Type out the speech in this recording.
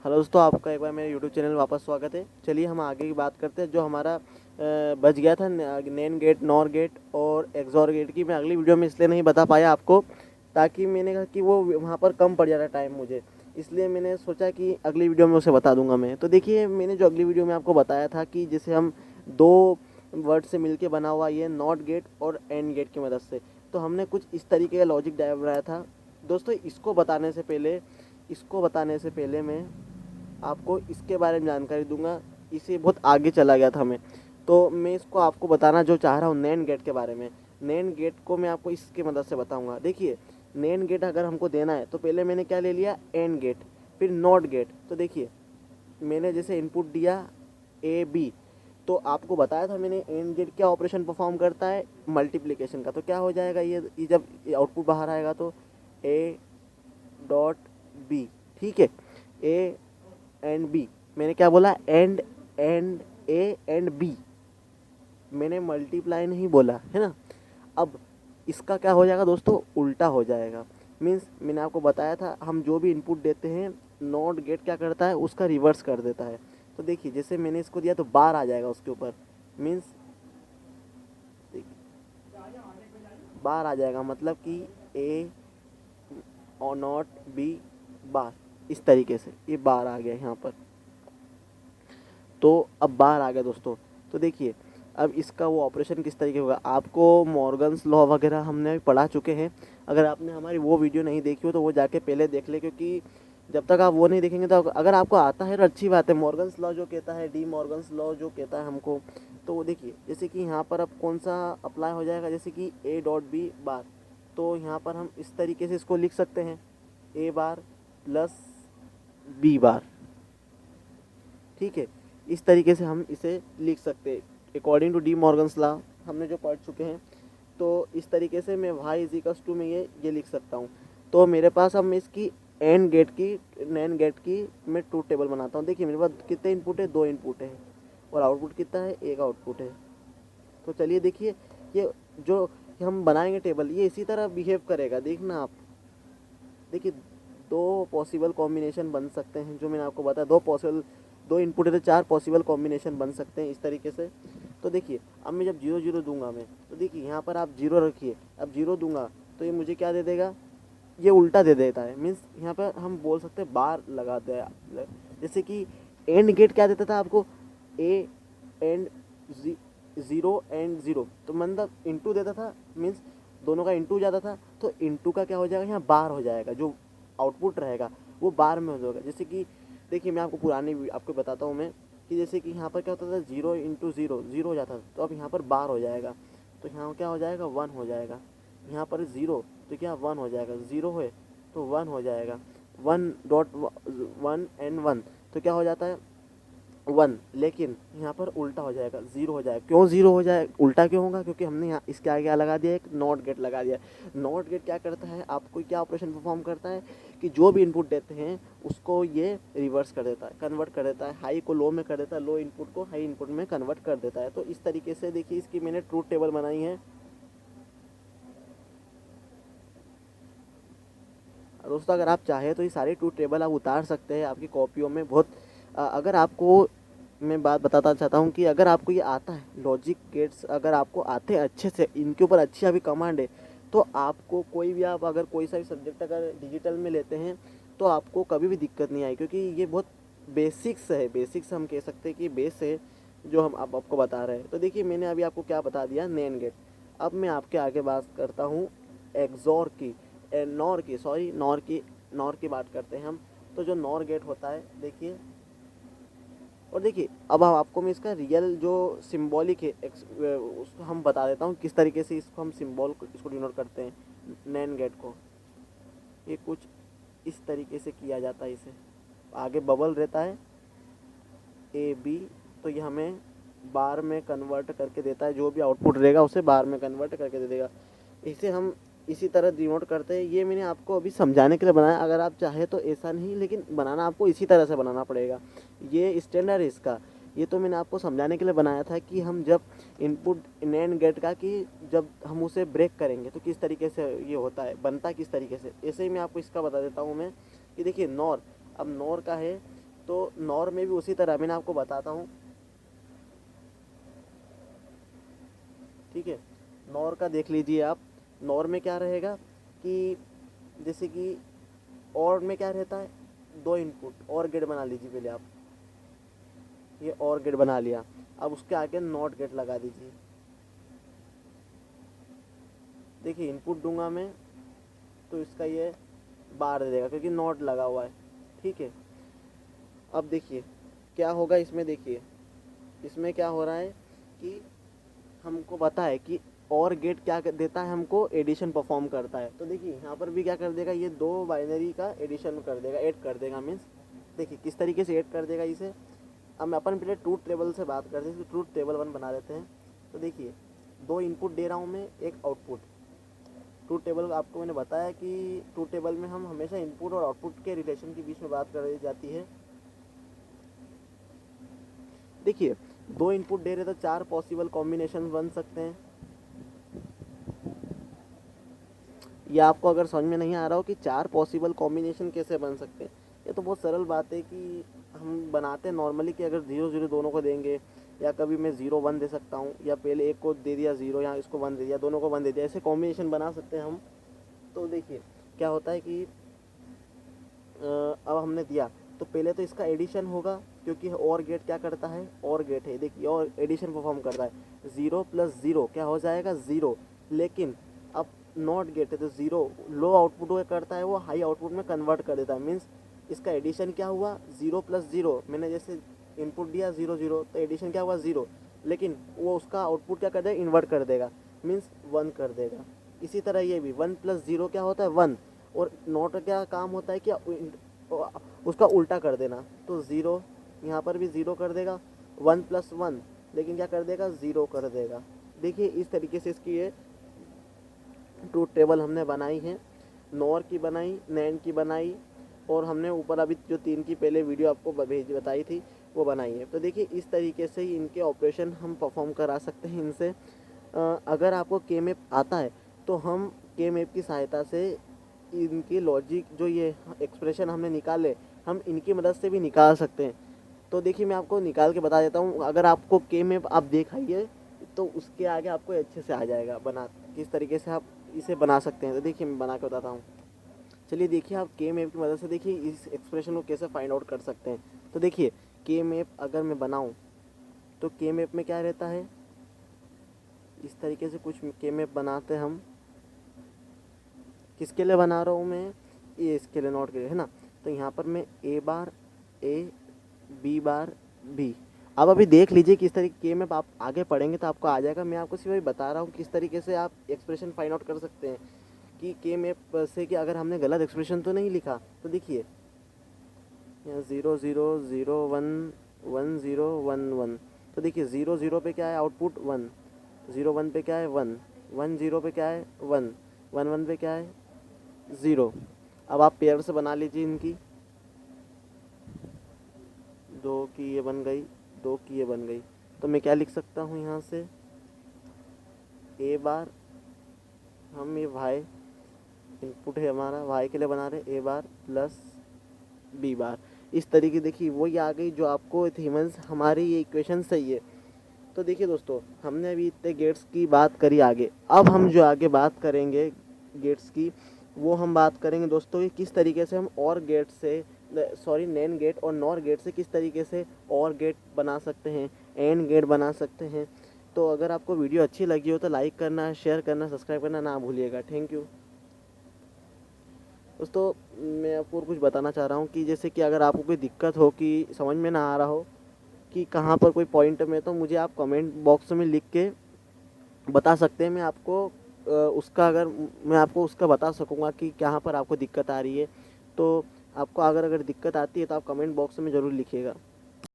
Hello दोस्तों, आपका एक बार मेरे यूट्यूब चैनल में वापस स्वागत है। चलिए हम आगे की बात करते हैं। जो हमारा बच गया था नैन गेट, नॉर गेट और एक्सॉर गेट की, मैं अगली वीडियो में इसलिए नहीं बता पाया आपको, ताकि मैंने कहा कि वो वहाँ पर कम पड़ जाता टाइम मुझे, इसलिए मैंने सोचा कि अगली वीडियो में उसे बता दूंगा मैं। तो देखिए, मैंने जो अगली वीडियो में आपको बताया था कि जिसे हम दो वर्ड से मिलके बना हुआ ये नॉट गेट और एंड गेट की मदद से, तो हमने कुछ इस तरीके का लॉजिक डायग्राम बनाया था। दोस्तों, इसको बताने से पहले मैं आपको इसके बारे में जानकारी दूंगा। इसे बहुत आगे चला गया था मैं, तो मैं इसको आपको बताना जो चाह रहा हूँ नैन गेट के बारे में। नैन गेट को मैं आपको इसकी मदद से बताऊंगा। देखिए, नैन गेट अगर हमको देना है तो पहले मैंने क्या ले लिया, एंड गेट, फिर नॉट गेट। तो देखिए, मैंने जैसे इनपुट दिया ए बी, तो आपको बताया था मैंने एंड गेट क्या ऑपरेशन परफॉर्म करता है, मल्टीप्लिकेशन का। तो क्या हो जाएगा, ये जब आउटपुट बाहर आएगा तो ए डॉट बी, ठीक है। ए एंड बी, मैंने क्या बोला, एंड ए एंड बी, मैंने मल्टीप्लाई नहीं बोला है ना। अब इसका क्या हो जाएगा दोस्तों, उल्टा हो जाएगा। मीन्स मैंने आपको बताया था हम जो भी इनपुट देते हैं, नॉट गेट क्या करता है, उसका रिवर्स कर देता है। तो देखिए, जैसे मैंने इसको दिया तो बार आ जाएगा उसके ऊपर, मीन्स बार आ जाएगा, मतलब कि ए और नॉट बी बार, इस तरीके से ये बार आ गया यहाँ पर। तो अब बाहर आ गया दोस्तों। तो देखिए, अब इसका वो ऑपरेशन किस तरीके होगा, आपको मॉर्गन्स लॉ वगैरह हमने अभी पढ़ा चुके हैं। अगर आपने हमारी वो वीडियो नहीं देखी हो तो वो जाके पहले देख ले, क्योंकि जब तक आप वो नहीं देखेंगे तो अगर आपको आता है तो अच्छी बात है। मॉर्गन्स लॉ जो कहता है, डी मॉर्गन्स लॉ जो कहता है हमको, तो वो देखिए, जैसे कि यहाँ पर अब कौन सा अप्लाई हो जाएगा, जैसे कि ए डॉट बी बार। तो यहाँ पर हम इस तरीके से इसको लिख सकते हैं, ए बार प्लस बी बार, ठीक है। इस तरीके से हम इसे लिख सकते हैं according to De Morgan's law, हमने जो पढ़ चुके हैं। तो इस तरीके से मैं वाई इज इक्वल्स टू में ये लिख सकता हूँ। तो मेरे पास अब मैं इसकी एंड गेट की, नैन गेट की मैं ट्रूथ टेबल बनाता हूँ। देखिए, मेरे पास कितने इनपुट है, दो इनपुट है, और आउटपुट कितना है, एक आउटपुट है। तो चलिए देखिए, ये जो हम बनाएंगे टेबल, ये इसी तरह बिहेव करेगा, देखना आप। देखिए, दो पॉसिबल कॉम्बिनेशन बन सकते हैं, जो मैंने आपको बताया, दो इनपुट है तो चार पॉसिबल कॉम्बिनेशन बन सकते हैं इस तरीके से। तो देखिए, अब मैं जब जीरो जीरो दूंगा मैं, तो देखिए यहाँ पर आप जीरो रखिए, अब जीरो दूंगा तो ये मुझे क्या दे देगा, ये उल्टा दे देता है। मीन्स यहाँ पर हम बोल सकते हैं बार लगाते हैं। जैसे कि एंड गेट क्या देता था आपको, A and zero and zero, तो मतलब इंटू देता था, मीन्स दोनों का इंटू जाता था। तो इंटू का क्या हो जाएगा, यहाँ बार हो जाएगा, जो आउटपुट रहेगा वो बार में हो जाएगा। जैसे कि देखिए, मैं आपको पुरानी आपको बताता हूँ मैं, कि जैसे कि यहाँ पर क्या होता था, जीरो इंटू ज़ीरो ज़ीरो हो जाता था, तो अब यहाँ पर बार हो जाएगा, तो यहाँ क्या हो जाएगा, वन हो जाएगा। यहाँ पर ज़ीरो तो क्या वन हो जाएगा, ज़ीरो है तो वन हो जाएगा, one dot one and one, तो क्या हो जाता है, वन। लेकिन यहाँ पर उल्टा हो जाएगा, ज़ीरो हो जाएगा। क्यों ज़ीरो हो जाए, उल्टा क्यों होगा, क्योंकि हमने यहाँ इसके आगे क्या लगा दिया, एक नॉट गेट लगा दिया। नॉट गेट क्या करता है, आपको क्या ऑपरेशन परफॉर्म करता है, कि जो भी इनपुट देते हैं उसको ये रिवर्स कर देता है, कन्वर्ट कर देता है, हाई को लो में कर देता है, लो इनपुट को हाई इनपुट में कन्वर्ट कर देता है। तो इस तरीके से देखिए, इसकी मैंने ट्रूथ टेबल बनाई है। दोस्तों, अगर आप चाहें तो ये सारी ट्रूथ टेबल आप उतार सकते हैं आपकी कॉपियों में। बहुत अगर आपको मैं बात बताना चाहता हूँ कि अगर आपको ये आता है लॉजिक गेट्स, अगर आपको आते हैं अच्छे से, इनके ऊपर अच्छी अभी कमांड है, तो आपको कोई भी, आप अगर कोई सा भी सब्जेक्ट अगर डिजिटल में लेते हैं तो आपको कभी भी दिक्कत नहीं आई, क्योंकि ये बहुत बेसिक्स है, बेसिक्स हम कह सकते हैं कि बेस है जो हम आप आपको बता रहे हैं। तो देखिए, मैंने अभी आपको क्या बता दिया, नैन गेट। अब मैं आपके आगे बात करता हूँ एक्सॉर की, नॉर की बात करते हैं हम। तो जो नॉर गेट होता है, देखिए, और देखिए, अब आपको मैं इसका रियल जो सिंबॉलिक है उसको हम बता देता हूँ किस तरीके से इसको हम सिंबल इसको डिनोट करते हैं। नैन गेट को ये कुछ इस तरीके से किया जाता है, इसे आगे बबल रहता है ए बी, तो ये हमें बार में कन्वर्ट करके देता है, जो भी आउटपुट रहेगा उसे बार में कन्वर्ट करके दे देगा। इसे हम इसी तरह डिनोट करते हैं। ये मैंने आपको अभी समझाने के लिए बनाया, अगर आप चाहे तो ऐसा नहीं, लेकिन बनाना आपको इसी तरह से बनाना पड़ेगा, ये स्टैंडर्ड है इसका। ये तो मैंने आपको समझाने के लिए बनाया था कि हम जब इनपुट नैन गेट का, कि जब हम उसे ब्रेक करेंगे तो किस तरीके से ये होता है, बनता किस तरीके से। ऐसे ही मैं आपको इसका बता देता हूँ मैं, कि देखिए नॉर, अब नॉर का है तो नॉर में भी उसी तरह मैंने आपको बताता हूँ, ठीक है। नॉर का देख लीजिए आप, नॉर में क्या रहेगा कि जैसे कि और में क्या रहता है, दो इनपुट और गेट बना लीजिए पहले आप, ये और गेट बना लिया, अब उसके आगे नॉट गेट लगा दीजिए। देखिए इनपुट दूंगा मैं तो इसका ये बार दे देगा क्योंकि नॉट लगा हुआ है, ठीक है। अब देखिए क्या होगा इसमें, देखिए इसमें क्या हो रहा है कि हमको पता है कि और गेट क्या देता है, हमको एडिशन परफॉर्म करता है। तो देखिए यहाँ पर भी क्या कर देगा, ये दो बाइनरी का एडिशन कर देगा, ऐड कर देगा। मीन्स देखिए किस तरीके से ऐड कर देगा इसे। अब मैं अपन पहले ट्रूथ टेबल से बात करते हैं, ट्रूथ टेबल 1 बना देते हैं। तो देखिए दो इनपुट दे रहा हूँ मैं, एक आउटपुट। ट्रूथ टेबल आपको मैंने बताया कि ट्रूथ टेबल में हम हमेशा इनपुट और आउटपुट के रिलेशन के बीच में बात कर जाती है। देखिए दो इनपुट दे रहे तो 4 पॉसिबल कॉम्बिनेशन बन सकते हैं। या आपको अगर समझ में नहीं आ रहा हो कि 4 पॉसिबल कॉम्बिनेशन कैसे बन सकते हैं, ये तो बहुत सरल बात है कि हम बनाते हैं नॉर्मली कि अगर 0 0 दोनों को देंगे, या कभी मैं 0 1 दे सकता हूँ, या पहले एक को दे दिया 0, या इसको 1 दे दिया, दोनों को 1 दे दिया, ऐसे कॉम्बिनेशन बना सकते हैं हम। तो देखिए क्या होता है कि अब हमने दिया तो पहले तो इसका एडिशन होगा, क्योंकि और गेट क्या करता है, और गेट है, देखिए और एडिशन परफॉर्म करता है। 0 + 0 क्या हो जाएगा, 0। लेकिन अब नॉट गेट है तो 0 लो आउटपुट वो करता है, वो हाई आउटपुट में कन्वर्ट कर देता है। मीन्स इसका एडिशन क्या हुआ, 0 + 0, मैंने जैसे इनपुट दिया 0 0 तो एडिशन क्या हुआ 0, लेकिन वो उसका आउटपुट क्या कर देगा, इन्वर्ट कर देगा, मीन्स 1 कर देगा। इसी तरह ये भी 1 + 0 क्या होता है, 1। और नॉट क्या काम होता है, क्या उसका उल्टा कर देना। तो 0 यहाँ पर भी 0 कर देगा, 1 + 1 लेकिन क्या कर देगा, 0 कर देगा। देखिए इस तरीके से इसकी ये ट्रूथ टेबल हमने बनाई है, नॉर की बनाई, नैंड की बनाई, और हमने ऊपर अभी जो 3 की पहले वीडियो आपको बताई थी वो बनाई है। तो देखिए इस तरीके से ही इनके ऑपरेशन हम परफॉर्म करा सकते हैं इनसे। अगर आपको के मैप आता है तो हम के मैप की सहायता से इनकी लॉजिक जो ये एक्सप्रेशन हमने निकाले, हम इनकी मदद से भी निकाल सकते हैं। तो देखिए मैं आपको निकाल के बता देता हूँ। अगर आपको के मैप आप दिखाइए तो उसके आगे आपको अच्छे से आ जाएगा बना, किस तरीके से आप इसे बना सकते हैं। तो देखिए मैं बना के बताता हूँ। चलिए देखिए आप के मैप की मदद से देखिए इस एक्सप्रेशन को कैसे फाइंड आउट कर सकते हैं। तो देखिए के मैप अगर मैं बनाऊँ तो के मैप में क्या रहता है, इस तरीके से कुछ के मैप बनाते हैं हम। किसके लिए बना रहा हूँ मैं, ये इसके लिए, नॉट के लिए, है ना। तो यहाँ पर मैं A bar A, B bar B। अब अभी देख लीजिए किस तरीके में आप आगे पढ़ेंगे तो आपको आ जाएगा। मैं आपको सिर्फ वही बता रहा हूँ किस तरीके से आप एक्सप्रेशन फाइंड आउट कर सकते हैं कि के मैप से कि अगर हमने गलत एक्सप्रेशन तो नहीं लिखा। तो देखिए यहाँ 0 0 0 1 1 0 1 1। तो देखिए 0 0 पे क्या है, आउटपुट 1, 0 1 पे क्या है, 1 1 0 पे क्या है, 1 1 1 पे क्या है, 0। अब आप पेयर से बना लीजिए इनकी, 2 की ये बन गई, 2 की ये बन गई। तो मैं क्या लिख सकता हूँ यहाँ से, A बार, हम ये वाई इनपुट है हमारा, वाई के लिए बना रहे, A बार प्लस B बार। इस तरीके देखिए वही आ गई जो आपको थी। मीन्स हमारी ये इक्वेशन सही है। तो देखिए दोस्तों हमने अभी इतने गेट्स की बात करी आगे। अब हम जो आगे बात करेंगे गेट्स की, वो हम बात करेंगे दोस्तों कि किस तरीके से हम और गेट से, सॉरी नैंड गेट और नॉर गेट से किस तरीके से और गेट बना सकते हैं, एंड गेट बना सकते हैं। तो अगर आपको वीडियो अच्छी लगी हो तो लाइक करना, शेयर करना, सब्सक्राइब करना ना भूलिएगा। थैंक यू दोस्तों। मैं आपको और कुछ बताना चाह रहा हूँ कि जैसे कि अगर आपको कोई दिक्कत हो कि समझ में ना आ रहा हो कि कहाँ पर कोई पॉइंट में, तो मुझे आप कमेंट बॉक्स में लिख के बता सकते हैं। मैं आपको उसका, अगर मैं आपको उसका बता सकूँगा कि कहाँ पर आपको दिक्कत आ रही है। तो आपको अगर दिक्कत आती है तो आप कमेंट बॉक्स में ज़रूर लिखिएगा।